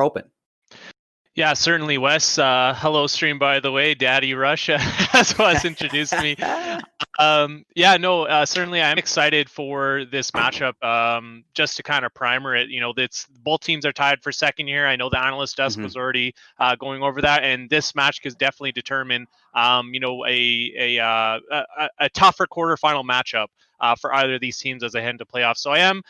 hoping. Yeah, certainly, Wes. Hello, stream, by the way. Daddy Rush as well as introduced me. Certainly I'm excited for this matchup. Just to kind of primer it, both teams are tied for second here. I know the analyst desk was already going over that, and this match could definitely determine, a tougher quarterfinal matchup for either of these teams as they head into playoffs. So I am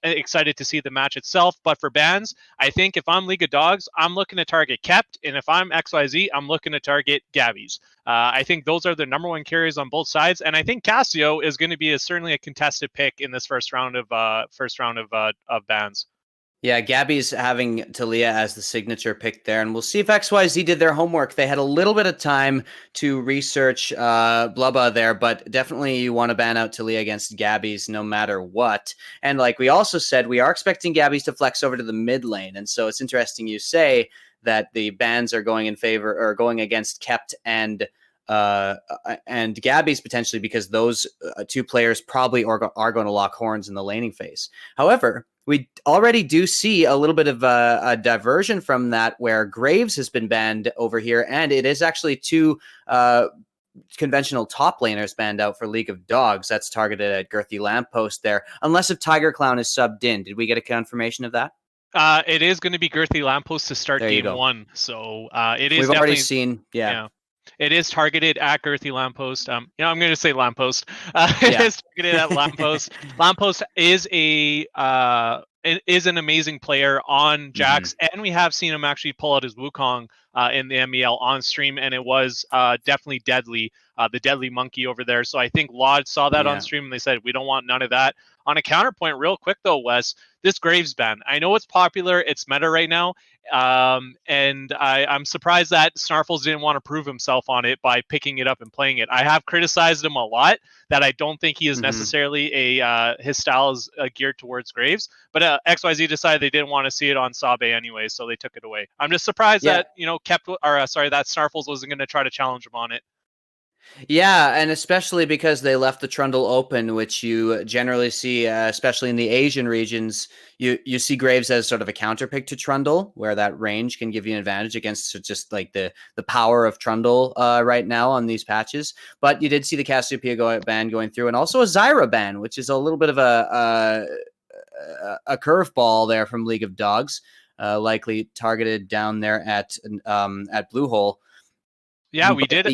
excited to see the match itself. But for bans, I think if I'm League of Dawgs, I'm looking to target Kept, and if I'm XYZ, I'm looking to target Gabbyz. I think those are the number one carries on both sides, and I think Cassio is going to be certainly a contested pick in this first round of bans. Yeah, Gabby's having Talia as the signature pick there, and we'll see if XYZ did their homework. They had a little bit of time to research Blubbah there, but definitely you want to ban out Talia against Gabby's no matter what. And like we also said, we are expecting Gabby's to flex over to the mid lane, and so it's interesting you say that the bans are going in favor or going against Kept and Gabby's potentially, because those two players probably are going to lock horns in the laning phase. However, we already do see a little bit of a diversion from that, where Graves has been banned over here, and it is actually two conventional top laners banned out for League of Dawgs. That's targeted at Girthy Lampost there, unless if Tiger Clown is subbed in. Did we get a confirmation of that? It is going to be Girthy Lampost to start game one, so it is. We've already seen, yeah. It is targeted at Girthy Lampost. I'm going to say Lampost. It is targeted at Lampost. Lampost is is an amazing player on Jax, and we have seen him actually pull out his Wukong in the MEL on stream, and it was definitely deadly. The deadly monkey over there. So I think Lod saw that on stream, and they said, we don't want none of that. On a counterpoint, real quick though, Wes, this Graves ban, I know it's popular, it's meta right now, and I'm surprised that Snarfles didn't want to prove himself on it by picking it up and playing it. I have criticized him a lot that I don't think he is necessarily his style is geared towards Graves, but XYZ decided they didn't want to see it on Fsabe anyway, so they took it away. I'm just surprised that that Snarfles wasn't going to try to challenge him on it. Yeah, and especially because they left the Trundle open, which you generally see, especially in the Asian regions, you see Graves as sort of a counter pick to Trundle, where that range can give you an advantage against just like the power of Trundle right now on these patches. But you did see the Cassiopeia ban going through, and also a Zyra ban, which is a little bit of a curveball there from League of Dawgs, likely targeted down there at Bluehole. Yeah, we did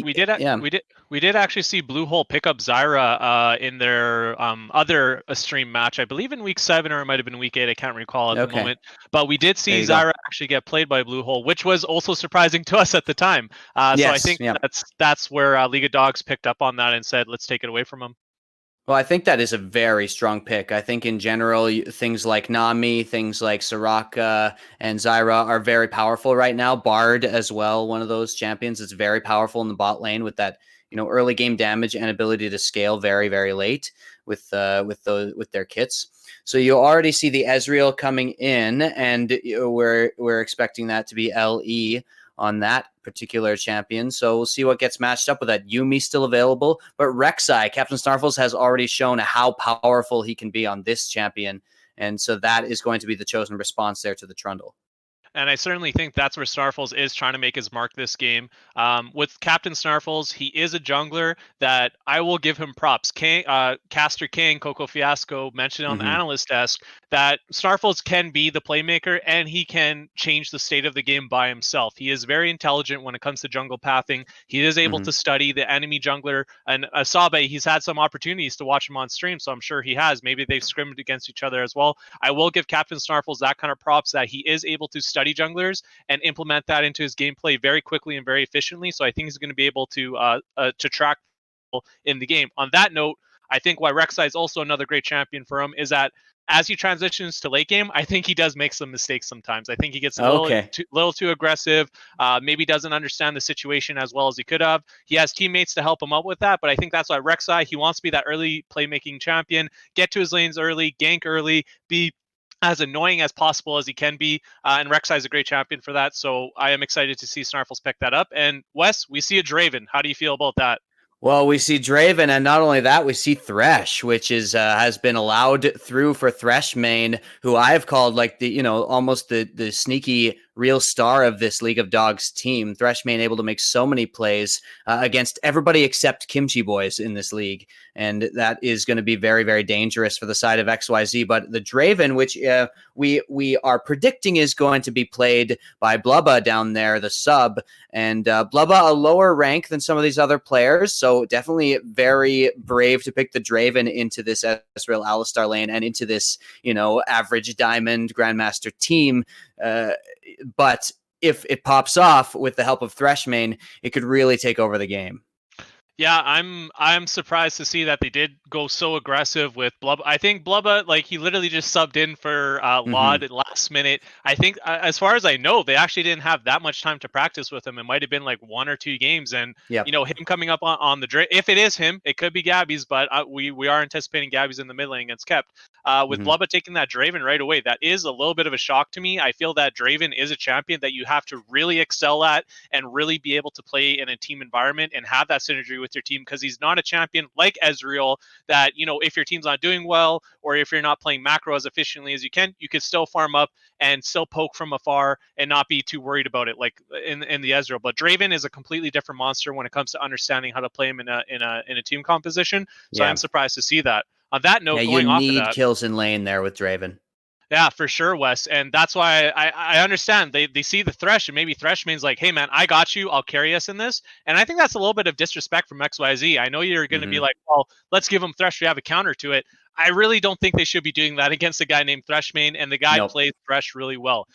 actually see Bluehole pick up Zyra in their other stream match, I believe in week 7 or it might have been week 8. I can't recall at the moment. But we did see Zyra actually get played by Bluehole, which was also surprising to us at the time. So I think that's where League of Dawgs picked up on that and said, let's take it away from him. Well, I think that is a very strong pick. I think in general, things like Nami, things like Soraka and Zyra are very powerful right now. Bard as well, one of those champions that's very powerful in the bot lane with that, early game damage and ability to scale very, very late with their kits. So you already see the Ezreal coming in, and we're expecting that to be LE on that particular champion. So we'll see what gets matched up with that. Yuumi still available, but Rek'Sai, Captain Snarfles, has already shown how powerful he can be on this champion. And so that is going to be the chosen response there to the Trundle. And I certainly think that's where Snarfles is trying to make his mark this game. With Captain Snarfles, he is a jungler that I will give him props. Caster King, Coco Fiasco mentioned on the analyst desk that Snarfles can be the playmaker and he can change the state of the game by himself. He is very intelligent when it comes to jungle pathing. He is able to study the enemy jungler. And Fsabe, he's had some opportunities to watch him on stream, so I'm sure he has. Maybe they've scrimmaged against each other as well. I will give Captain Snarfles that kind of props that he is able to study junglers and implement that into his gameplay very quickly and very efficiently. So I think he's going to be able to track in the game. On that note, I think why Rek'Sai is also another great champion for him is that as he transitions to late game, I think he does make some mistakes sometimes. I think he gets a little too aggressive, maybe doesn't understand the situation as well as he could have. He has teammates to help him out with that, but I think that's why Rek'Sai, he wants to be that early playmaking champion, get to his lanes early, gank early, be as annoying as possible as he can be, and Rek'Sai is a great champion for that, so I am excited to see Snarfles pick that up. And Wes, we see a Draven. How do you feel about that? Well, we see Draven, and not only that, we see Thresh, which is has been allowed through for Thresh main, who I've called like the almost the sneaky real star of this League of Dogs team. Thresh main able to make so many plays against everybody except Kimchi Boys in this league. And that is going to be very, very dangerous for the side of XYZ. But the Draven, which we are predicting is going to be played by Blubbah down there, the sub. And Blubbah, a lower rank than some of these other players. So definitely very brave to pick the Draven into this Ezreal Alistar lane and into this, average diamond Grandmaster team. But if it pops off with the help of Thresh main, it could really take over the game. Yeah, I'm surprised to see that they did go so aggressive with Blubbah. I think Blubbah, like, he literally just subbed in for Laird at last minute. I think, as far as I know, they actually didn't have that much time to practice with him. It might have been like 1 or 2 games, and him coming up on the Draven. If it is him, it could be Gabbyz, but we are anticipating Gabbyz in the mid lane against Kept. With Blubbah taking that Draven right away, that is a little bit of a shock to me. I feel that Draven is a champion that you have to really excel at and really be able to play in a team environment and have that synergy with your team, because he's not a champion like Ezreal that, if your team's not doing well or if you're not playing macro as efficiently as you could still farm up and still poke from afar and not be too worried about it like in the Ezreal. But Draven is a completely different monster when it comes to understanding how to play him in a team composition. So I'm surprised to see that. On that note, going off of that, you need kills in lane there with Draven. Yeah, for sure, Wes. And that's why I understand they see the Thresh, and maybe Thresh means like, hey, man, I got you. I'll carry us in this. And I think that's a little bit of disrespect from XYZ. I know you're going to be like, well, let's give them Thresh. We have a counter to it. I really don't think they should be doing that against a guy named Thresh main, and the guy plays Thresh really well.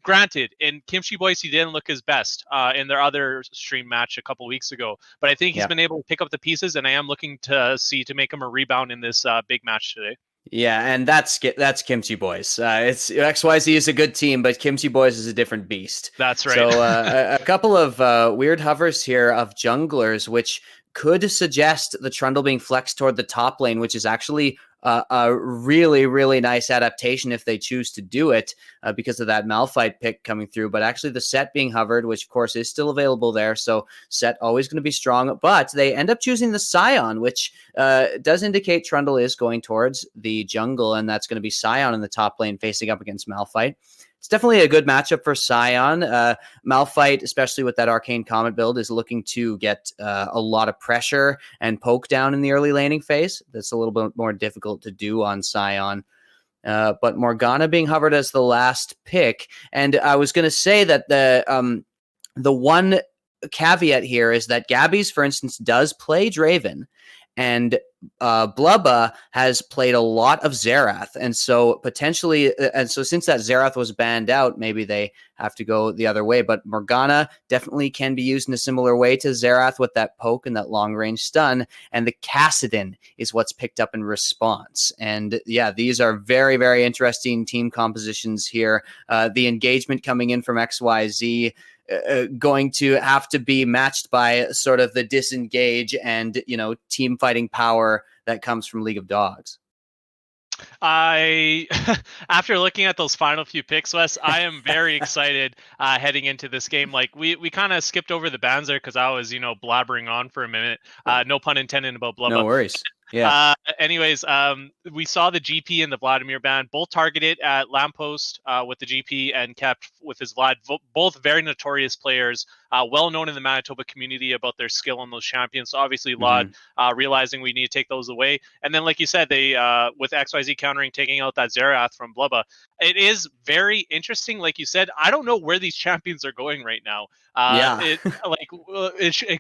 Granted, in Kimchi Boys, he didn't look his best in their other stream match a couple weeks ago. But I think he's been able to pick up the pieces, and I am looking to make him a rebound in this big match today. Yeah, and that's Kimchi Boys. It's XYZ is a good team, but Kimchi Boys is a different beast. That's right. So a couple of weird hovers here of junglers, which could suggest the Trundle being flexed toward the top lane, which is actually a really, really nice adaptation if they choose to do it because of that Malphite pick coming through. But actually the set being hovered, which of course is still available there. So set always going to be strong. But they end up choosing the Sion, which does indicate Trundle is going towards the jungle. And that's going to be Sion in the top lane facing up against Malphite. It's definitely a good matchup for Sion. Malphite, especially with that Arcane Comet build, is looking to get a lot of pressure and poke down in the early laning phase. That's a little bit more difficult to do on Sion. But Morgana being hovered as the last pick. And I was going to say that the one caveat here is that Gabbyz, for instance, does play Draven. And Blubbah has played a lot of Xerath. And so potentially, since that Xerath was banned out, maybe they have to go the other way. But Morgana definitely can be used in a similar way to Xerath with that poke and that long range stun. And the Kassadin is what's picked up in response. And yeah, these are very, very interesting team compositions here. The engagement coming in from XYZ going to have to be matched by sort of the disengage and, team fighting power that comes from League of Dogs. After looking at those final few picks, Wes, I am very excited heading into this game. Like we kind of skipped over the bans there because I was, blabbering on for a minute. No pun intended about Blubbah. No worries. Yeah. Anyways, we saw the GP and the Vladimir ban both targeted at Lampost with the GP and kept with his Vlad. Both very notorious players, well known in the Manitoba community about their skill on those champions. So obviously, Vlad realizing we need to take those away. And then, like you said, they with XYZ countering, taking out that Xerath from Blubbah. It is very interesting. Like you said, I don't know where these champions are going right now. It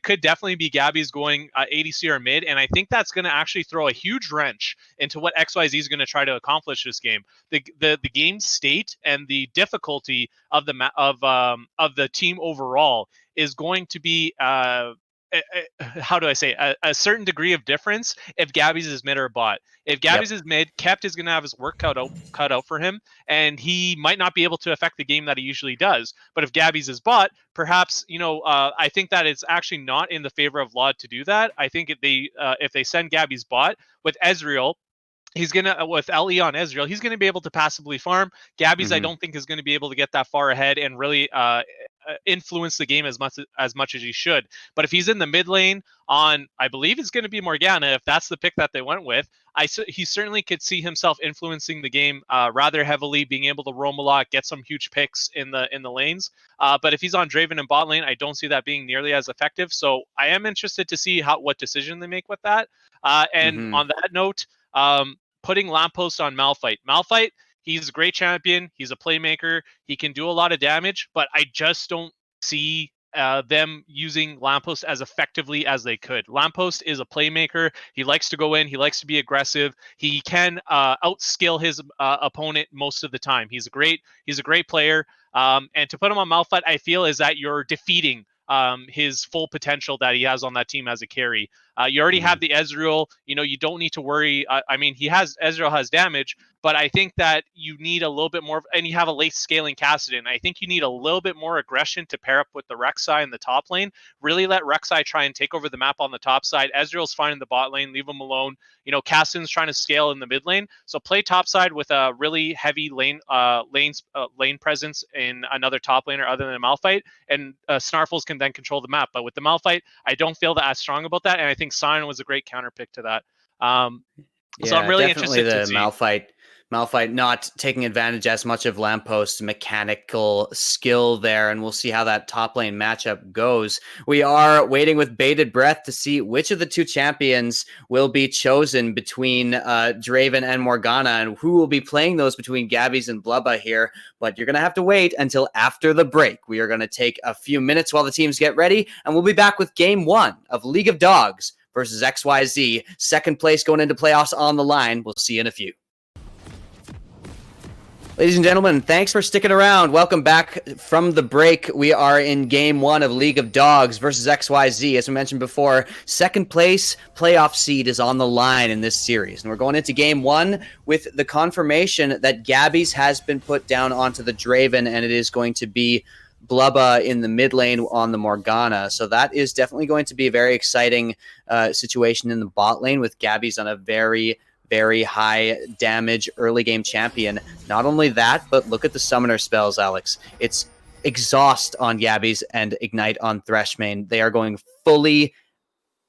could definitely be Gabbyz going ADC or mid, and I think that's going to actually throw a huge wrench into what XYZ is going to try to accomplish this game. The game state and the difficulty of the team overall is going to be how do I say a certain degree of difference if Gabbyz is mid or bot. If Gabbyz is mid, Kept is going to have his work cut out for him, and he might not be able to affect the game that he usually does. But if Gabbyz is bot, perhaps I think that it's actually not in the favor of Laird to do that. I think if they send Gabbyz bot with Ezreal, he's gonna with LE on Ezreal, he's gonna be able to passively farm. Gabbyz, I don't think is gonna be able to get that far ahead and really influence the game as much as he should. But if he's in the mid lane on, I believe it's going to be Morgana, if that's the pick that they went with, he certainly could see himself influencing the game rather heavily, being able to roam a lot, get some huge picks in the lanes. But if he's on Draven and bot lane, I don't see that being nearly as effective. So I am interested to see what decision they make with that. And on that note, putting Lampost on Malphite. Malphite, he's a great champion. He's a playmaker. He can do a lot of damage, but I just don't see them using Lampost as effectively as they could. Lampost is a playmaker. He likes to go in. He likes to be aggressive. He can outskill his opponent most of the time. He's a great player. And to put him on Malphite, I feel is that you're defeating his full potential that he has on that team as a carry. You already have the Ezreal. You don't need to worry. I mean, Ezreal has damage, but I think that you need a little bit more, and you have a late scaling Kassadin. I think you need a little bit more aggression to pair up with the Rek'Sai in the top lane. Really let Rek'Sai try and take over the map on the top side. Ezreal's fine in the bot lane. Leave him alone. Kassadin's trying to scale in the mid lane. So play top side with a really heavy lane presence in another top laner other than a Malphite, and Snarfles can then control the map. But with the Malphite, I don't feel that as strong about that, and I think Sion was a great counter pick to that. So I'm really interested to see. Malphite not taking advantage as much of Lampost's mechanical skill there, and we'll see how that top lane matchup goes. We are waiting with bated breath to see which of the two champions will be chosen between Draven and Morgana, and who will be playing those between Gabbyz and Blubbah here. But you're going to have to wait until after the break. We are going to take a few minutes while the teams get ready, and we'll be back with Game 1 of League of Dawgs versus XYZ. Second place going into playoffs on the line. We'll see you in a few. Ladies and gentlemen, thanks for sticking around. Welcome back from the break. We are in Game 1 of League of Dawgs versus XYZ. As we mentioned before, second place playoff seed is on the line in this series. And we're going into Game 1 with the confirmation that Gabbyz has been put down onto the Draven, and it is going to be Blubbah in the mid lane on the Morgana. So that is definitely going to be a very exciting situation in the bot lane with Gabbyz on a very high damage early game champion. Not only that, but look at the summoner spells, Alex. It's Exhaust on Gabbyz and Ignite on Thresh main. They are going fully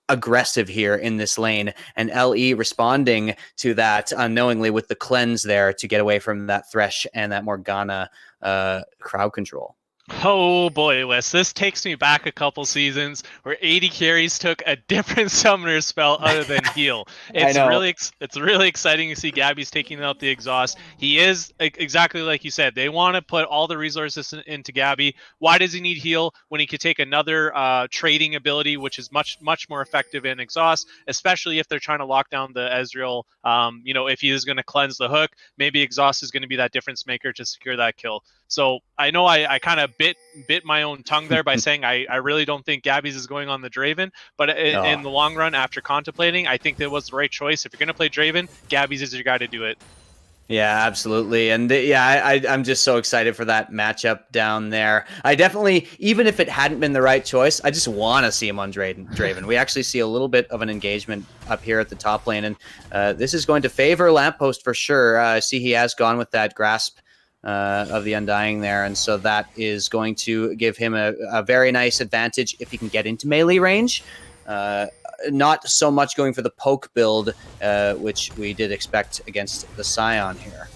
aggressive here in this lane, and LE responding to that unknowingly with the cleanse there to get away from that Thresh and that Morgana crowd control. Oh boy, Wes, this takes me back a couple seasons where AD carries took a different summoner spell other than heal. It's really exciting to see Gabbyz taking out the Exhaust. He is exactly like you said. They want to put all the resources into Gabby. Why does he need heal when he could take another trading ability, which is much more effective in Exhaust, especially if they're trying to lock down the Ezreal. If he is going to cleanse the hook, maybe Exhaust is going to be that difference maker to secure that kill. So I know I kind of bit my own tongue there by saying I really don't think Gabbyz is going on the Draven, but in the long run, after contemplating, I think that was the right choice. If you're going to play Draven, Gabbyz is your guy to do it. Yeah, absolutely. And I'm just so excited for that matchup down there. I definitely, even if it hadn't been the right choice, I just want to see him on Draven. We actually see a little bit of an engagement up here at the top lane, and this is going to favor Lampost for sure. I see he has gone with that grasp of the Undying there, and so that is going to give him a very nice advantage if he can get into melee range. Not so much going for the poke build, which we did expect against the Sion here.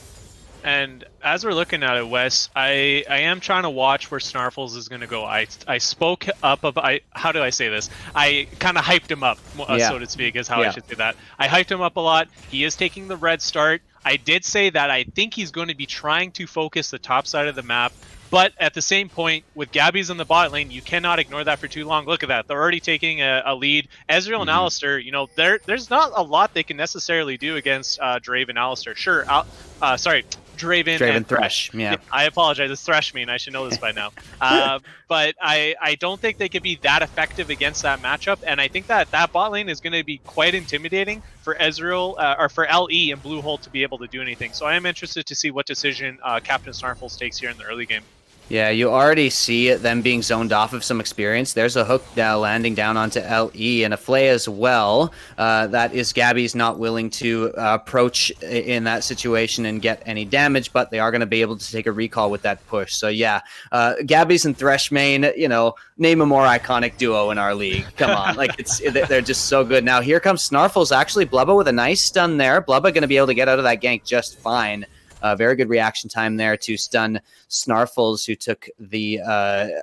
And as we're looking at it, Wes, I am trying to watch where Snarfles is going to go. I spoke up about, how do I say this? I kind of hyped him up, so to speak, is how I should say that. I hyped him up a lot. He is taking the red start. I did say that I think he's going to be trying to focus the top side of the map, but at the same point, with Gabbyz in the bot lane, you cannot ignore that for too long. Look at that. They're already taking a lead. Ezreal and Alistar, there's not a lot they can necessarily do against Draven Alistar. Sure, Draven and Thresh. Yeah. I apologize. It's Thresh main. I should know this by now. But I don't think they could be that effective against that matchup. And I think that bot lane is going to be quite intimidating for Ezreal or for LE and Bluehole to be able to do anything. So I am interested to see what decision Captain Snarfles takes here in the early game. Yeah, you already see them being zoned off of some experience. There's a hook now landing down onto LE and a flay as well. That is Gabbyz not willing to approach in that situation and get any damage, but they are going to be able to take a recall with that push. So yeah, Gabbyz and Thresh main, you know, name a more iconic duo in our league. Come on, like they're just so good. Now here comes Snarfles, actually Blubbah with a nice stun there. Blubbah going to be able to get out of that gank just fine. Very good reaction time there to stun Snarfles, who took the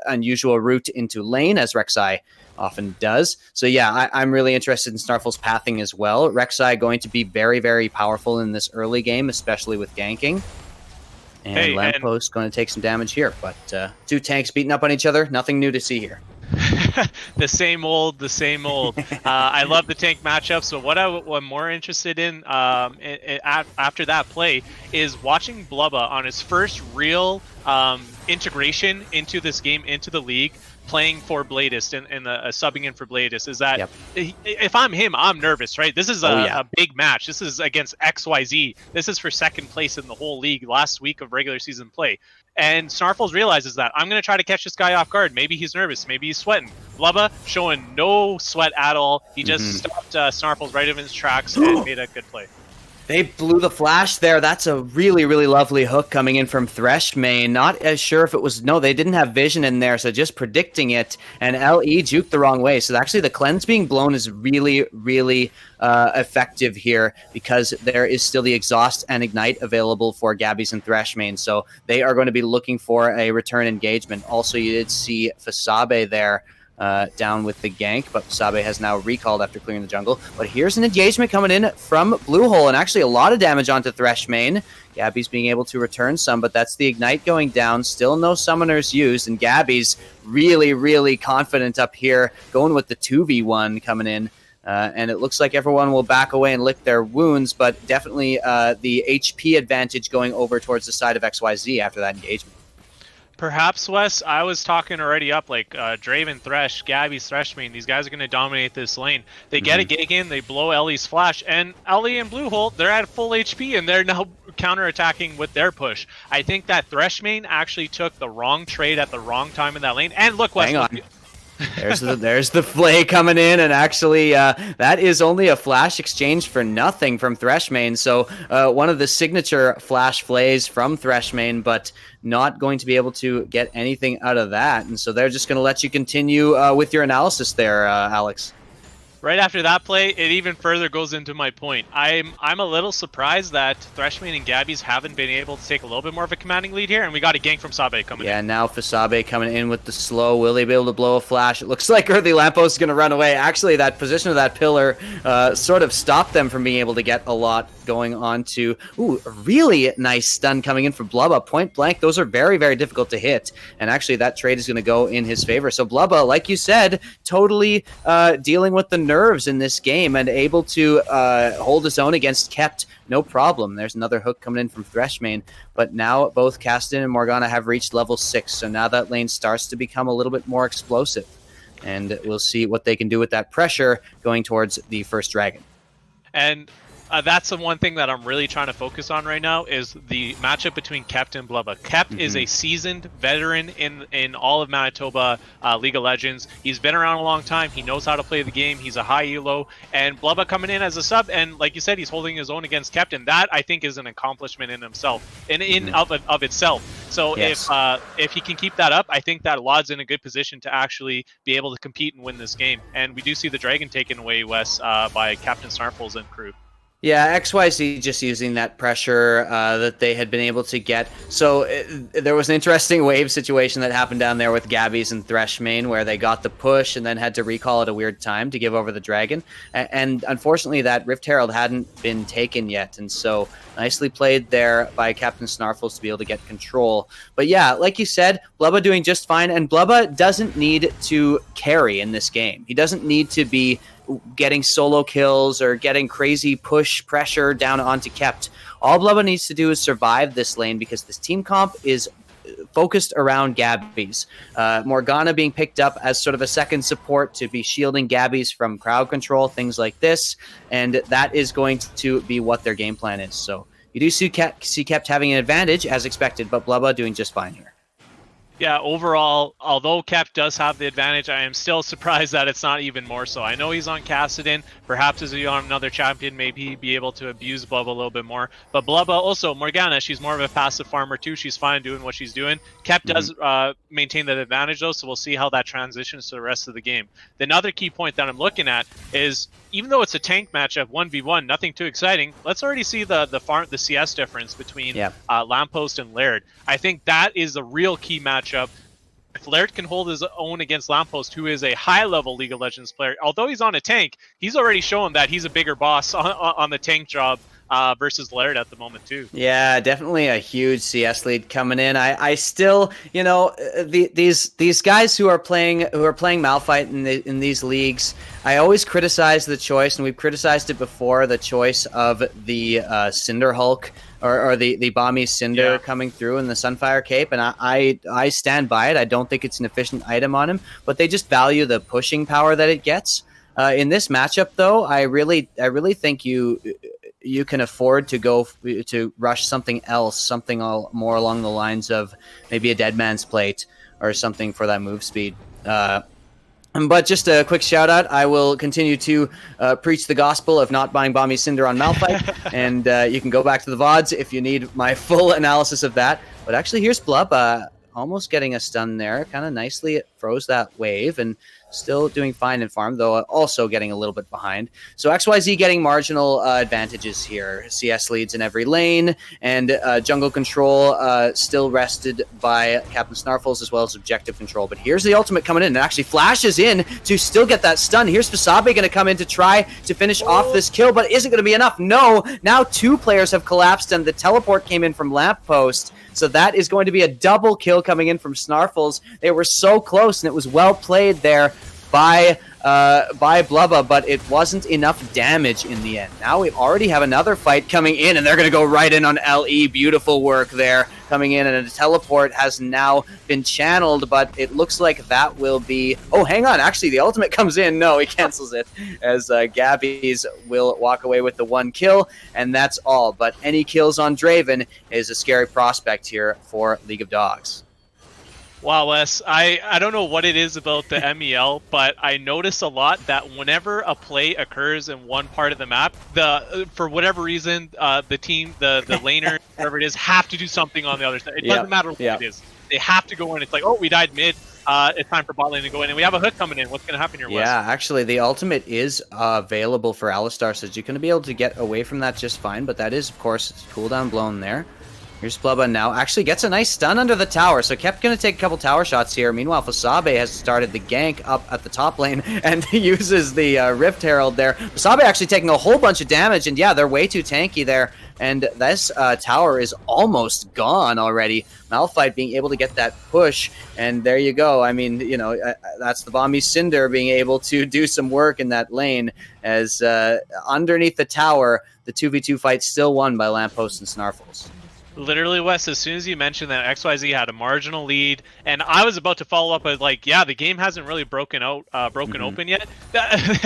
unusual route into lane, as Rek'Sai often does. So yeah, I'm really interested in Snarfles' pathing as well. Rek'Sai going to be very, very powerful in this early game, especially with ganking. And Lampost going to take some damage here. But two tanks beating up on each other, nothing new to see here. The same old. I love the tank matchups, but what I'm more interested in after that play is watching Blubbah on his first real integration into this game, into the league, playing for Bladist and subbing in for Bladist. Is that if I'm him, I'm nervous, right? This is a big match. This is against XYZ. This is for second place in the whole league last week of regular season play. And Snarfles realizes that I'm going to try to catch this guy off guard. Maybe he's nervous. Maybe he's sweating. Blubbah showing no sweat at all. He just stopped Snarfles right in his tracks and made a good play. They blew the flash there. That's a really, really lovely hook coming in from Thresh main. Not as sure if it was... No, they didn't have vision in there, so just predicting it. And LE juked the wrong way. So actually the cleanse being blown is really, really effective here because there is still the exhaust and ignite available for Gabbyz and Thresh main. So they are going to be looking for a return engagement. Also, you did see Fsabe there down with the gank, but Fsabe has now recalled after clearing the jungle. But here's an engagement coming in from Bluehole, and actually a lot of damage onto Thresh main. Gabbyz being able to return some, but that's the ignite going down. Still no summoners used, and Gabbyz really, really confident up here, going with the 2v1 coming in. And it looks like everyone will back away and lick their wounds, but definitely the HP advantage going over towards the side of XYZ after that engagement. Perhaps, Wes, I was talking already up, like Draven, Thresh, Gabbyz, Thresh main. These guys are going to dominate this lane. They get a gank in, they blow Ellie's flash, and Ellie and Bluehole, they're at full HP, and they're now counterattacking with their push. I think that Thresh main actually took the wrong trade at the wrong time in that lane. And look, Wes, hang on. There's the flay coming in, and actually that is only a flash exchange for nothing from Thresh main. So one of the signature flash flays from Thresh main, but not going to be able to get anything out of that. And so they're just going to let you continue with your analysis there, Alex. Right after that play, it even further goes into my point. I'm a little surprised that Thresh main and Gabbyz haven't been able to take a little bit more of a commanding lead here, and we got a gank from Fsabe coming in. Yeah, now Fsabe coming in with the slow. Will they be able to blow a flash? It looks like Girthy Lampost is going to run away. Actually, that position of that pillar sort of stopped them from being able to get a lot going on to... Ooh, a really nice stun coming in from Blubbah. Point blank, those are very, very difficult to hit. And actually, that trade is going to go in his favor. So Blubbah, like you said, totally dealing with the nerves in this game and able to hold his own against Kept, no problem. There's another hook coming in from Thresh main, but now both Kassadin and Morgana have reached level 6, so now that lane starts to become a little bit more explosive, and we'll see what they can do with that pressure going towards the first dragon. And that's the one thing that I'm really trying to focus on right now is the matchup between Kept and Blubbah. Kept is a seasoned veteran in all of Manitoba League of Legends. He's been around a long time. He knows how to play the game. He's a high elo. And Blubbah coming in as a sub, and like you said, he's holding his own against Kept, and that I think is an accomplishment in himself, of itself. So yes. If he can keep that up, I think that Laud's in a good position to actually be able to compete and win this game. And we do see the dragon taken away, Wes, by Captain Snarfles and crew. Yeah, XYZ just using that pressure that they had been able to get. So there was an interesting wave situation that happened down there with Gabbyz and Thresh main where they got the push and then had to recall at a weird time to give over the dragon. And unfortunately, that Rift Herald hadn't been taken yet. And so nicely played there by Captain Snarfles to be able to get control. But yeah, like you said, Blubbah doing just fine. And Blubbah doesn't need to carry in this game. He doesn't need to be getting solo kills or getting crazy push pressure down onto Kept. All Blubbah needs to do is survive this lane because this team comp is focused around Gabbyz. Morgana being picked up as sort of a second support to be shielding Gabbyz from crowd control, things like this, and that is going to be what their game plan is. So you do see Kept having an advantage as expected, but Blubbah doing just fine here. Yeah, overall, although Kep does have the advantage, I am still surprised that it's not even more so. I know he's on Kassadin. Perhaps as he's on another champion, maybe he'd be able to abuse Blubbah a little bit more. But Blubbah, also, Morgana, she's more of a passive farmer too. She's fine doing what she's doing. Kep does maintain that advantage though, so we'll see how that transitions to the rest of the game. The other key point that I'm looking at is, even though it's a tank matchup, 1v1, nothing too exciting, let's already see the CS difference between Lampost and Laird. I think that is the real key matchup. If Laird can hold his own against Lampost, who is a high-level League of Legends player, although he's on a tank, he's already shown that he's a bigger boss on the tank job versus Laird at the moment too. Yeah, definitely a huge CS lead coming in. I still, you know, these guys who are playing Malphite in these leagues, I always criticize the choice, and we've criticized it before, the choice of the Cinder Hulk or the Bomby Cinder coming through in the Sunfire Cape, and I stand by it. I don't think it's an efficient item on him, but they just value the pushing power that it gets. In this matchup, though, I really think you can afford to go to rush something else, something more along the lines of maybe a Dead Man's Plate or something for that move speed. But just a quick shout out, I will continue to preach the gospel of not buying Bomby Cinder on Malphite, and you can go back to the VODs if you need my full analysis of that. But actually, here's Blubbah almost getting a stun there, kind of nicely. It froze that wave, and still doing fine in farm, though also getting a little bit behind. So XYZ getting marginal advantages here. CS leads in every lane, and jungle control still rested by Captain Snarfles, as well as objective control. But here's the ultimate coming in, and actually flashes in to still get that stun. Here's Fsabe going to come in to try to finish off this kill, but isn't going to be enough. No, now two players have collapsed, and the teleport came in from Lampost. So that is going to be a double kill coming in from Snarfles. They were so close, and it was well played there by Blubbah, but it wasn't enough damage in the end. Now we already have another fight coming in, and they're going to go right in on LE. Beautiful work there coming in, and a teleport has now been channeled, but it looks like that will be... Oh, hang on. Actually, the ultimate comes in. No, he cancels it, as Gabbyz will walk away with the one kill, and that's all. But any kills on Draven is a scary prospect here for League of Dawgs. Wow, Wes, I don't know what it is about the MEL, but I notice a lot that whenever a play occurs in one part of the map, for whatever reason, the team, the laner, whatever it is, have to do something on the other side. It doesn't matter what it is. They have to go in. It's like, oh, we died mid. It's time for bot lane to go in, and we have a hook coming in. What's going to happen here, Wes? Yeah, actually, the ultimate is available for Alistar, so you're going to be able to get away from that just fine, but that is, of course, cooldown blown there. Here's Blubbah now. Actually gets a nice stun under the tower, so kept going to take a couple tower shots here. Meanwhile, Fsabe has started the gank up at the top lane and uses the Rift Herald there. Fsabe actually taking a whole bunch of damage, and yeah, they're way too tanky there. And this tower is almost gone already. Malphite being able to get that push, and there you go. I mean, you know, that's the Bomby Cinder being able to do some work in that lane, as underneath the tower, the 2v2 fight still won by Lampost and Snarfles. Literally, Wes, as soon as you mentioned that XYZ had a marginal lead, and I was about to follow up with, like, yeah, the game hasn't really broken open yet.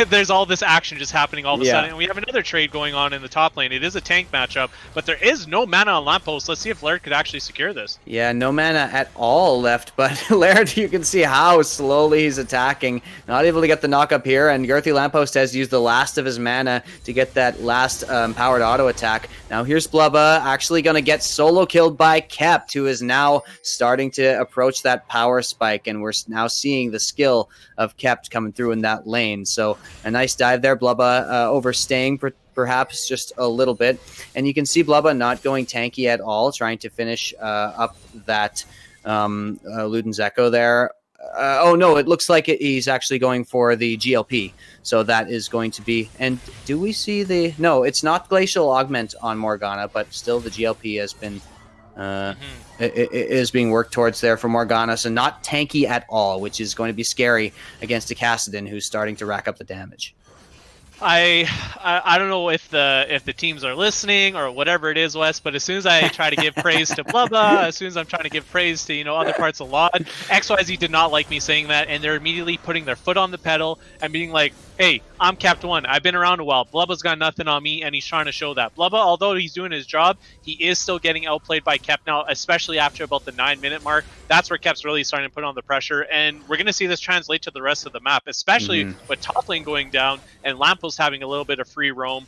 There's all this action just happening all of a sudden, and we have another trade going on in the top lane. It is a tank matchup, but there is no mana on Lampost. Let's see if Laird could actually secure this. Yeah, no mana at all left, but Laird, you can see how slowly he's attacking. Not able to get the knock up here, and Girthy Lampost has used the last of his mana to get that last powered auto attack. Now here's Blubbah, actually going to get solo killed by Kept, who is now starting to approach that power spike, and we're now seeing the skill of Kept coming through in that lane. So a nice dive there. Blubbah overstaying perhaps just a little bit, and you can see Blubbah not going tanky at all, trying to finish up that Luden's Echo there. Oh no, it looks like he's actually going for the GLP. So that is going to be, and do we see the, no, it's not Glacial Augment on Morgana, but still the GLP has been, it is being worked towards there for Morgana, so not tanky at all, which is going to be scary against a Kassadin who's starting to rack up the damage. I don't know if the teams are listening or whatever it is, Wes, but as soon as I try to give praise to Blubbah, as soon as I'm trying to give praise to, other parts of LOD, XYZ did not like me saying that, and they're immediately putting their foot on the pedal and being like, hey, I'm Capt 1. I've been around a while. Blubbah's got nothing on me, and he's trying to show that. Blubbah, although he's doing his job, he is still getting outplayed by Kep now, especially after about the 9-minute mark. That's where Kep's really starting to put on the pressure, and we're going to see this translate to the rest of the map, especially with top lane going down and Lampost having a little bit of free roam.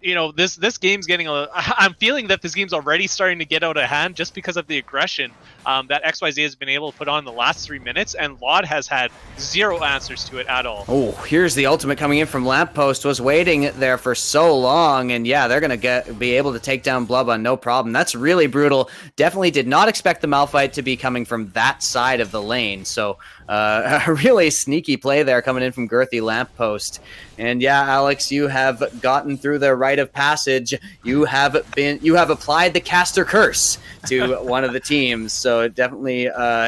This game's getting I'm feeling that this game's already starting to get out of hand just because of the aggression that XYZ has been able to put on the last 3 minutes, and LOD has had zero answers to it at all. Oh, here's the ultimate coming in from Lampost. Was waiting there for so long, and yeah, they're gonna be able to take down Blubbah, no problem. That's really brutal. Definitely did not expect the Malphite to be coming from that side of the lane, so a really sneaky play there coming in from Girthy Lampost. And yeah, Alex, you have gotten through the rite of passage. You have applied the caster curse to one of the teams. So definitely,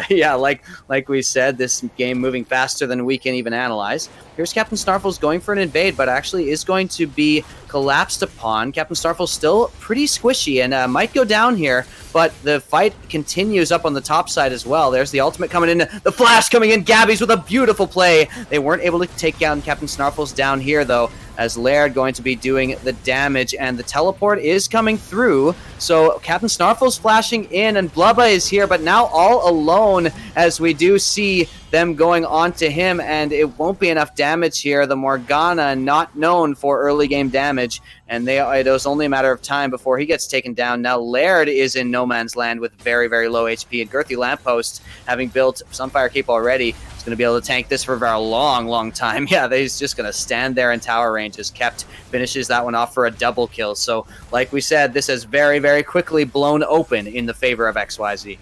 yeah, like we said, this game moving faster than we can even analyze. Here's Captain Snarfles going for an invade, but actually is going to be collapsed upon. Captain Snarfles still pretty squishy and might go down here, but the fight continues up on the top side as well. There's the ultimate coming in, the flash coming in, Gabbyz with a beautiful play. They weren't able to take down Captain Snarfles down here though, as Laird going to be doing the damage, and the teleport is coming through. So Captain Snarfles flashing in, and Blubbah is here, but now all alone as we do see them going on to him, and it won't be enough damage here. The Morgana not known for early game damage, and it was only a matter of time before he gets taken down. Now Laird is in no man's land with very, very low HP, and Girthy Lampost, having built Sunfire Cape already, is going to be able to tank this for a very long, long time. Yeah, he's just going to stand there in tower range as Kept finishes that one off for a double kill. So, like we said, this has very, very quickly blown open in the favor of XYZ.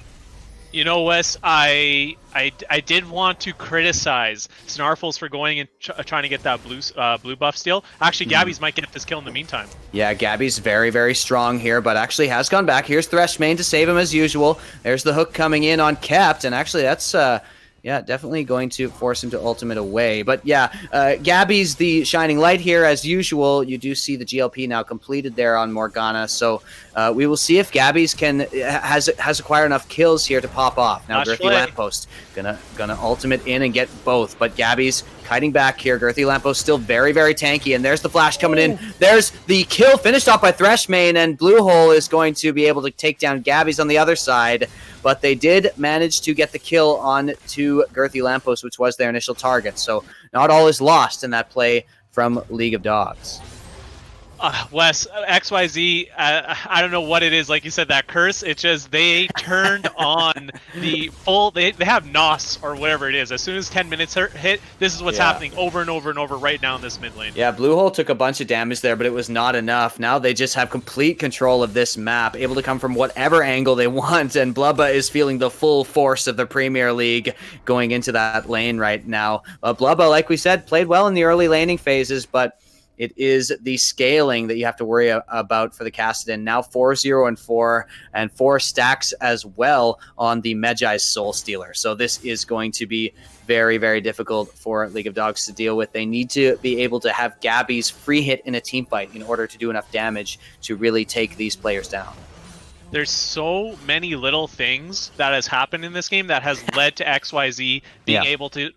You know, Wes, I did want to criticize Snarfles for going and trying to get that blue buff steal. Actually, Gabbyz might get this kill in the meantime. Yeah, Gabbyz very, very strong here, but actually has gone back. Here's Thresh main to save him as usual. There's the hook coming in on Kept, and actually that's... yeah, definitely going to force him to ultimate away. But yeah, Gabbyz the shining light here as usual. You do see the GLP now completed there on Morgana. So we will see if Gabbyz has acquired enough kills here to pop off. Now Girthy Lampost gonna ultimate in and get both. But Gabbyz kiting back here. Girthy Lampost still very, very tanky. And there's the flash coming in. There's the kill finished off by Thresh main, and Bluehole is going to be able to take down Gabbyz on the other side. But they did manage to get the kill on to Girthy Lampost, which was their initial target. So not all is lost in that play from League of Dawgs. Wes, XYZ, I don't know what it is. Like you said, that curse, it's just they turned on the full, they have NOS or whatever it is. As soon as 10 minutes hit, this is what's happening over and over and over right now in this mid lane. Yeah, Bluehole took a bunch of damage there, but it was not enough. Now they just have complete control of this map, able to come from whatever angle they want, and Blubbah is feeling the full force of the Premier League going into that lane right now. Blubbah, like we said, played well in the early laning phases, but it is the scaling that you have to worry about for the Kassadin. Now 4-0-4 and 4 stacks as well on the Medjai's Soul Stealer. So this is going to be very, very difficult for League of Dawgs to deal with. They need to be able to have Gabbyz free hit in a team fight in order to do enough damage to really take these players down. There's so many little things that has happened in this game that has led to XYZ being able to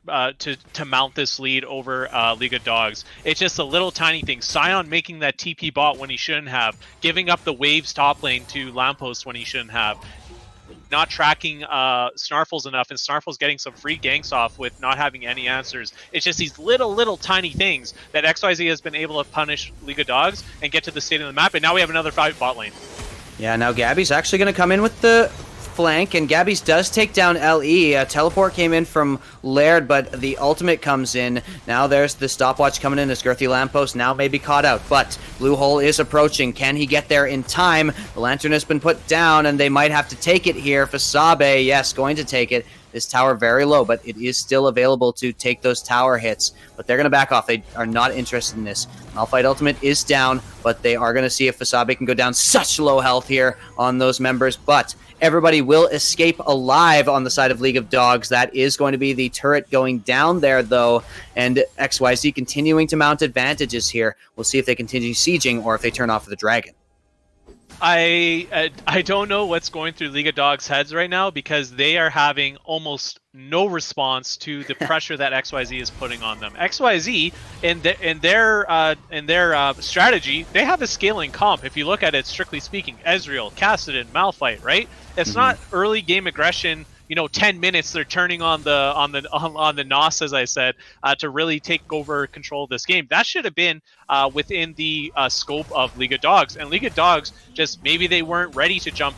mount this lead over League of Dawgs. It's just a little tiny thing. Sion making that TP bot when he shouldn't have, giving up the waves top lane to Lampost when he shouldn't have, not tracking Snarfles enough, and Snarfles getting some free ganks off with not having any answers. It's just these little tiny things that XYZ has been able to punish League of Dawgs and get to the state of the map, and now we have another 5 bot lane. Yeah, now Gabby's actually going to come in with the flank, and Gabbyz does take down LE. A teleport came in from Laird, but the ultimate comes in. Now there's the stopwatch coming in as Girthy Lampost now may be caught out, but Bluehole is approaching. Can he get there in time? The lantern has been put down, and they might have to take it here. Fsabe, yes, going to take it. This tower very low, but it is still available to take those tower hits. But they're going to back off. They are not interested in this. Malphite ultimate is down, but they are going to see if Fsabe can go down. Such low health here on those members, but everybody will escape alive on the side of League of Dawgs. That is going to be the turret going down there, though, and XYZ continuing to mount advantages here. We'll see if they continue sieging or if they turn off the dragon. I don't know what's going through League of Dawgs' heads right now, because they are having almost no response to the pressure that XYZ is putting on them. XYZ in their strategy, they have a scaling comp. If you look at it strictly speaking, Ezreal, Kassadin, Malphite, right? It's not early game aggression. 10 minutes they're turning on the NOS, as I said, to really take over control of this game. That should have been within the scope of League of Dawgs, and League of Dawgs just maybe they weren't ready to jump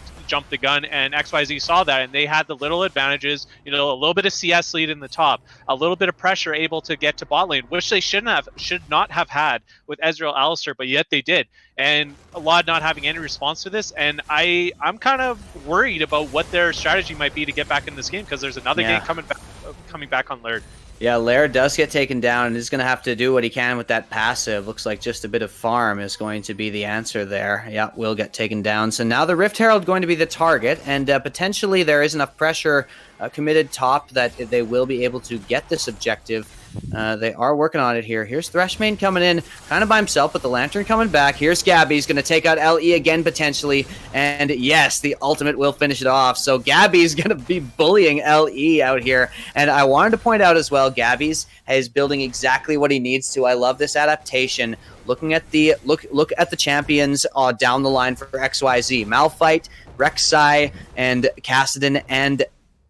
the gun, and XYZ saw that, and they had the little advantages, a little bit of CS lead in the top, a little bit of pressure able to get to bot lane, which they should not have had with Ezreal Alistar, but yet they did. And a lot not having any response to this, and I'm kind of worried about what their strategy might be to get back in this game, because there's another game coming back on Laird. Yeah, Laird does get taken down and is going to have to do what he can with that passive. Looks like just a bit of farm is going to be the answer there. Yeah, will get taken down. So now the Rift Herald going to be the target, and potentially there is enough pressure committed top that they will be able to get this objective. They are working on it here. Here's Threshmane coming in kind of by himself, but the Lantern coming back. Here's Gabbyz going to take out LE again potentially, and yes, the ultimate will finish it off. So Gabbyz going to be bullying LE out here, and I wanted to point out as well, Gabbyz is building exactly what he needs to. I love this adaptation. Looking at the look at the champions down the line for XYZ. Malphite, Rek'Sai, and Kassadin and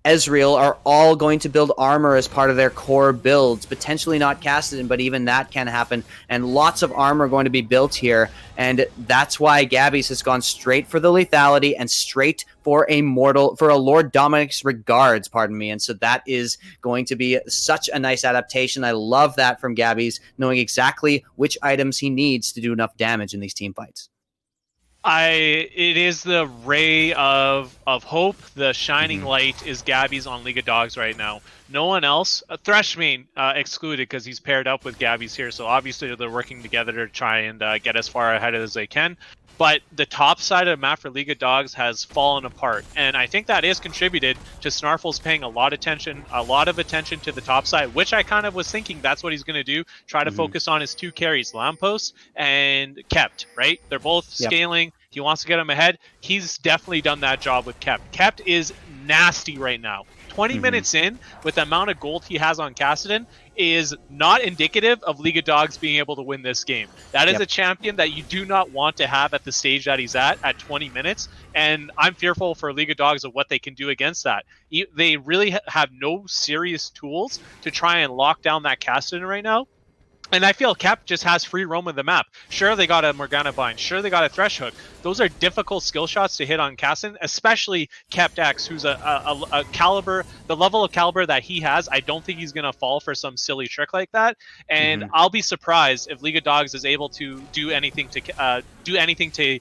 Ezreal are all going to build armor as part of their core builds. Potentially not Kassadin, but even that can happen. And lots of armor going to be built here. And that's why Gabbyz has gone straight for the lethality and straight for a Lord Dominic's regards, pardon me. And so that is going to be such a nice adaptation. I love that from Gabbyz, knowing exactly which items he needs to do enough damage in these team fights. It is the ray of hope. The shining light is Gabbyz on League of Dawgs right now. No one else, Threshmane excluded because he's paired up with Gabbyz here. So obviously they're working together to try and get as far ahead as they can. But the top side of the map for League of Dawgs has fallen apart, and I think that is contributed to Snarfles paying a lot of attention to the top side, which I kind of was thinking that's what he's going to do. Try to focus on his two carries, Lampost and Kept. Right? They're both scaling. He wants to get him ahead. He's definitely done that job with Kept. Kept is nasty right now. 20 minutes in, with the amount of gold he has on Kassadin, is not indicative of League of Dawgs being able to win this game. That is a champion that you do not want to have at the stage that he's at 20 minutes, and I'm fearful for League of Dawgs of what they can do against that. They really have no serious tools to try and lock down that Kassadin right now. And I feel Kept just has free roam of the map. Sure, they got a Morgana bind. Sure, they got a Thresh hook. Those are difficult skill shots to hit on Kassadin, especially Kept X, who's a caliber, the level of caliber that he has. I don't think he's going to fall for some silly trick like that. And I'll be surprised if League of Dawgs is able to do anything to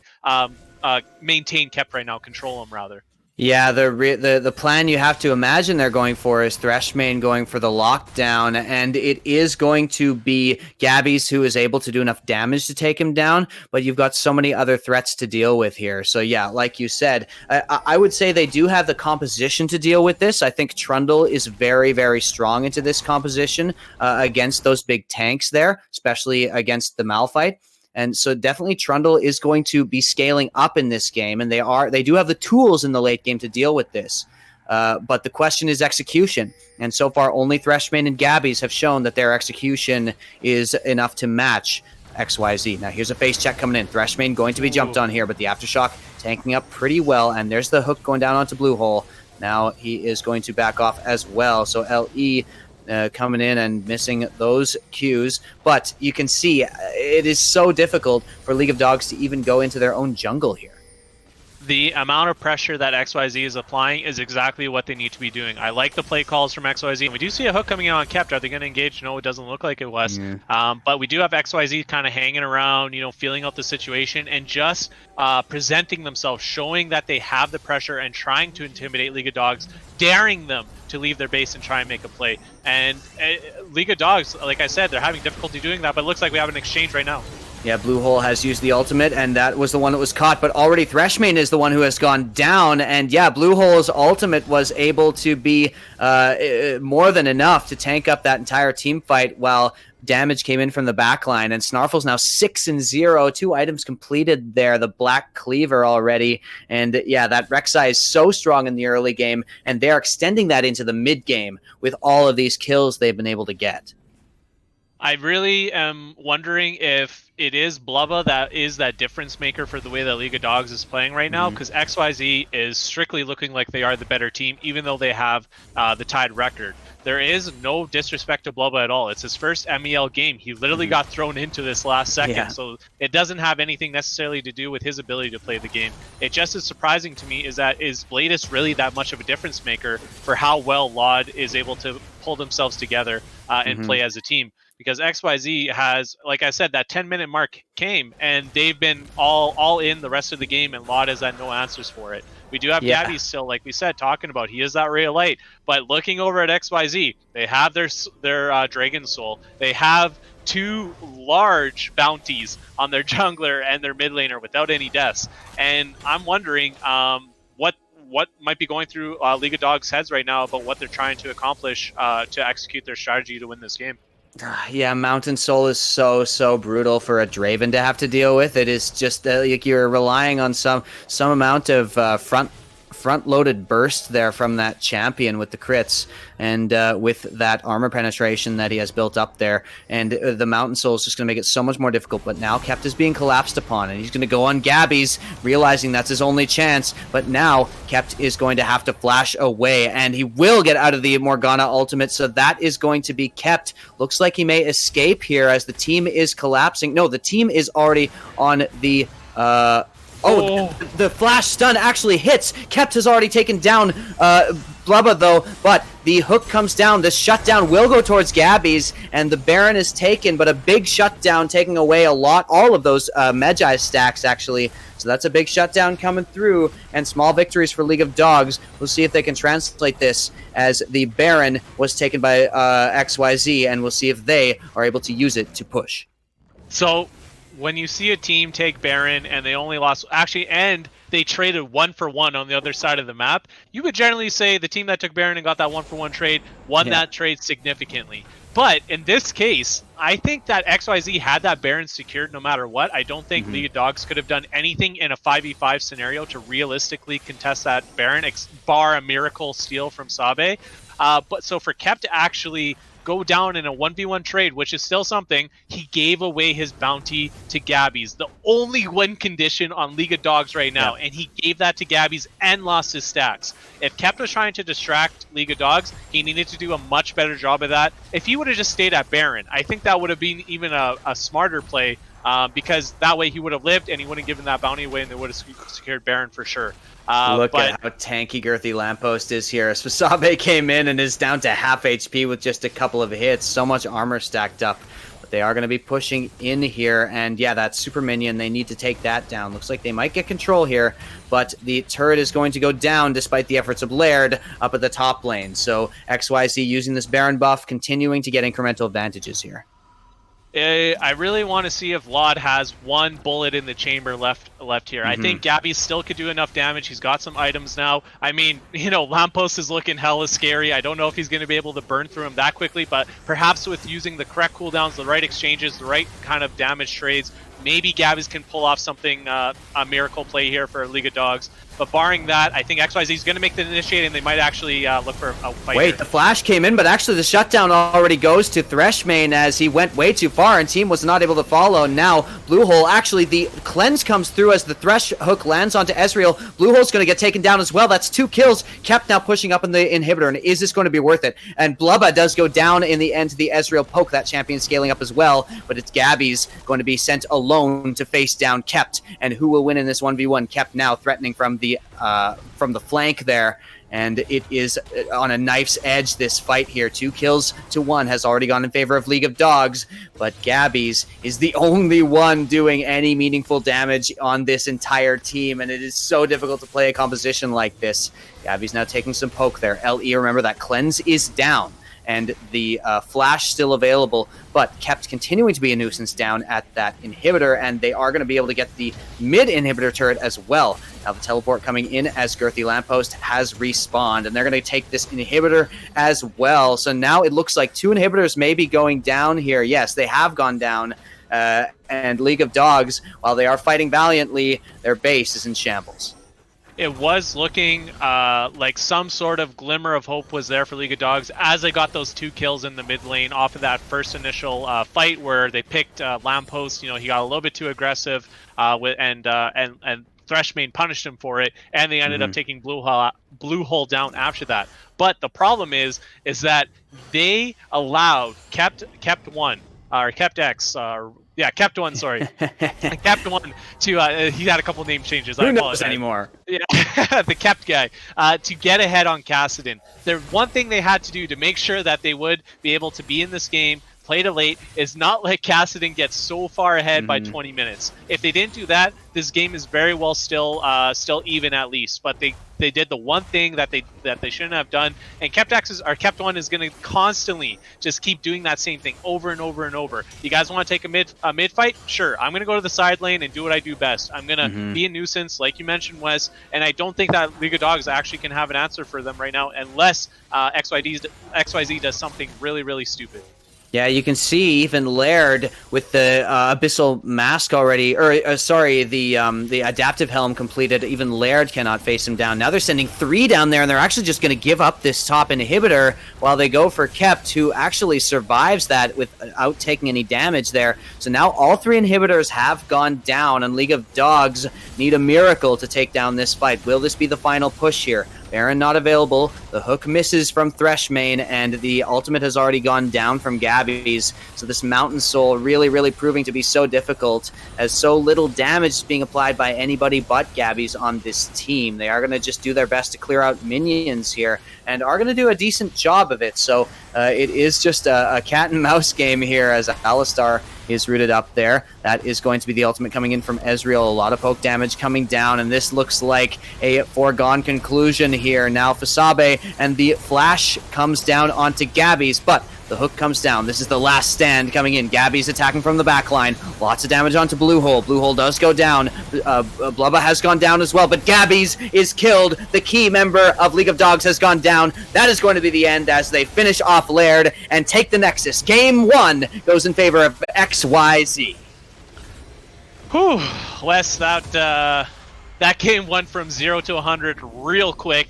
maintain Kept right now, control him rather. Yeah, the plan you have to imagine they're going for is Threshmane going for the lockdown, and it is going to be Gabbyz who is able to do enough damage to take him down, but you've got so many other threats to deal with here. So yeah, like you said, I would say they do have the composition to deal with this. I think Trundle is very, very strong into this composition against those big tanks there, especially against the Malphite. And so definitely Trundle is going to be scaling up in this game, and they do have the tools in the late game to deal with this. But the question is execution. And so far, only Threshmane and Gabbyz have shown that their execution is enough to match XYZ. Now here's a face check coming in. Threshmane going to be jumped on here, but the Aftershock tanking up pretty well, and there's the hook going down onto Bluehole. Now he is going to back off as well. So LE coming in and missing those cues, but you can see it is so difficult for League of Dawgs to even go into their own jungle here. The amount of pressure that XYZ is applying is exactly what they need to be doing. I like the play calls from XYZ. We do see a hook coming in on Kept. Are they going to engage? No, it doesn't look like it was. But we do have XYZ kind of hanging around, feeling out the situation and just presenting themselves, showing that they have the pressure and trying to intimidate League of Dawgs, daring them to leave their base and try and make a play. And League of Dawgs, like I said, they're having difficulty doing that, but it looks like we have an exchange right now. Yeah, Bluehole has used the ultimate, and that was the one that was caught, but already Threshmane is the one who has gone down, and yeah, Bluehole's ultimate was able to be more than enough to tank up that entire team fight, while damage came in from the backline, and Snarfles now 6-0, 2 items completed there, the Black Cleaver already, and yeah, that Rek'Sai is so strong in the early game, and they're extending that into the mid game with all of these kills they've been able to get. I really am wondering if it is Blubbah that is that difference maker for the way that League of Dawgs is playing right now, because XYZ is strictly looking like they are the better team, even though they have the tied record. There is no disrespect to Blubbah at all. It's his first MEL game. He literally got thrown into this last second, so it doesn't have anything necessarily to do with his ability to play the game. It just is surprising to me is that is Bladis really that much of a difference maker for how well Laud is able to pull themselves together and play as a team. Because XYZ has, like I said, that 10-minute mark came, and they've been all in the rest of the game, and Laud has had no answers for it. We do have Gabbyz still, like we said, talking about he is that ray of light. But looking over at XYZ, they have their Dragon Soul. They have 2 large bounties on their jungler and their mid laner without any deaths. And I'm wondering what might be going through League of Dawgs' heads right now about what they're trying to accomplish to execute their strategy to win this game. Yeah, Mountain Soul is so brutal for a Draven to have to deal with. It is just like you're relying on some amount of front-loaded burst there from that champion with the crits and with that armor penetration that he has built up there. And the Mountain Soul is just going to make it so much more difficult. But now Kept is being collapsed upon, and he's going to go on Gabbyz, realizing that's his only chance. But now Kept is going to have to flash away, and he will get out of the Morgana ultimate, so that is going to be Kept. Looks like he may escape here as the team is collapsing. No, the team is already on the... the flash stun actually hits. Kept has already taken down Blubbah, though, but the hook comes down. The shutdown will go towards Gabbyz, and the Baron is taken, but a big shutdown taking away all of those Magi stacks, actually. So that's a big shutdown coming through, and small victories for League of Dawgs. We'll see if they can translate this, as the Baron was taken by XYZ, and we'll see if they are able to use it to push. So when you see a team take Baron and they only lost, and they traded 1-for-1 on the other side of the map, you would generally say the team that took Baron and got that 1-for-1 trade won that trade significantly. But in this case, I think that XYZ had that Baron secured no matter what. I don't think League of Dawgs could have done anything in a 5v5 scenario to realistically contest that Baron, bar a miracle steal from Fsabe. But so for Kept to actually go down in a 1v1 trade, which is still something, he gave away his bounty to Gabbyz, the only win condition on League of Dawgs right now, and he gave that to Gabbyz and lost his stacks. If Kept was trying to distract League of Dawgs, he needed to do a much better job of that. If he would have just stayed at Baron, I think that would have been even a smarter play, because that way he would have lived and he wouldn't have given that bounty away, and they would have secured Baron for sure. Look at how tanky Girthy Lampost is here. Fsabe came in and is down to half HP with just a couple of hits. So much armor stacked up. But they are going to be pushing in here. And yeah, that super minion, they need to take that down. Looks like they might get control here. But the turret is going to go down despite the efforts of Laird up at the top lane. So XYZ using this Baron buff, continuing to get incremental advantages here. I really want to see if Laud has one bullet in the chamber left here. I think Gabby still could do enough damage. He's got some items now. I mean, Lampost is looking hella scary. I don't know if he's going to be able to burn through him that quickly, but perhaps with using the correct cooldowns, the right exchanges, the right kind of damage trades, maybe Gabbyz can pull off something, a miracle play here for League of Dawgs. But barring that, I think XYZ is going to make the initiate, and they might actually look for a fight. Wait, the flash came in, but actually the shutdown already goes to Threshmane as he went way too far, and team was not able to follow. Now, Bluehole, actually the cleanse comes through as the Thresh hook lands onto Ezreal. Bluehole's going to get taken down as well. That's 2 kills. Kept now pushing up in the inhibitor, and is this going to be worth it? And Blubbah does go down in the end to the Ezreal poke. That champion scaling up as well, but it's Gabbyz going to be sent alone to face down Kept. And who will win in this 1v1? Kept now threatening from the flank there, and it is on a knife's edge, this fight here. 2 kills to 1 has already gone in favor of League of Dawgs, but Gabbyz is the only one doing any meaningful damage on this entire team, and it is so difficult to play a composition like this. Gabbyz now taking some poke there. LE, remember that cleanse is down, and the flash still available, but kept continuing to be a nuisance down at that inhibitor, and they are going to be able to get the mid inhibitor turret as well. Now the teleport coming in as Girthy Lampost has respawned, and they're going to take this inhibitor as well. So now it looks like 2 inhibitors may be going down here. Yes, they have gone down, and League of Dawgs, while they are fighting valiantly, their base is in shambles. It was looking like some sort of glimmer of hope was there for League of Dawgs as they got those 2 kills in the mid lane off of that first initial fight where they picked Lampost. You know, he got a little bit too aggressive, and Thresh main punished him for it, and they ended up taking Bluehole down after that. But the problem is that they allowed kept one or kept X. Kept one. Sorry, kept one to. He had a couple name changes. Who knows anymore? Yeah, the kept guy to get ahead on Kassadin. The one thing they had to do to make sure that they would be able to be in this game, play to late, is not let Kassadin get so far ahead by 20 minutes. If they didn't do that, this game is very well still even at least. But they did the one thing that they shouldn't have done, and kept one is going to constantly just keep doing that same thing over and over and over. You guys want to take a mid fight? Sure, I'm going to go to the side lane and do what I do best. I'm going to be a nuisance, like you mentioned, Wes, and I don't think that League of Dawgs actually can have an answer for them right now unless XYZ does something really, really stupid. Yeah, you can see even Laird with the Abyssal Mask already, or sorry, the Adaptive Helm completed. Even Laird cannot face him down. Now they're sending 3 down there, and they're actually just going to give up this top inhibitor while they go for Kept, who actually survives that without taking any damage there. So now all 3 inhibitors have gone down, and League of Dawgs need a miracle to take down this fight. Will this be the final push here? Baron not available, the hook misses from Thresh main, and the ultimate has already gone down from Gabbyz. So this Mountain Soul really, really proving to be so difficult, as so little damage is being applied by anybody but Gabbyz on this team. They are going to just do their best to clear out minions here, and are going to do a decent job of it. So it is just a cat and mouse game here as Alistar is rooted up there. That is going to be the ultimate coming in from Ezreal. A lot of poke damage coming down, and this looks like a foregone conclusion here. Now Fsabe, and the flash comes down onto Gabbyz, but the hook comes down. This is the last stand coming in. Gabbyz attacking from the back line. Lots of damage onto Bluehole. Bluehole does go down. Blubbah has gone down as well, but Gabbyz is killed. The key member of League of Dawgs has gone down. That is going to be the end as they finish off Laird and take the Nexus. Game 1 goes in favor of XYZ. Whew, Wes, that game went from 0 to 100 real quick.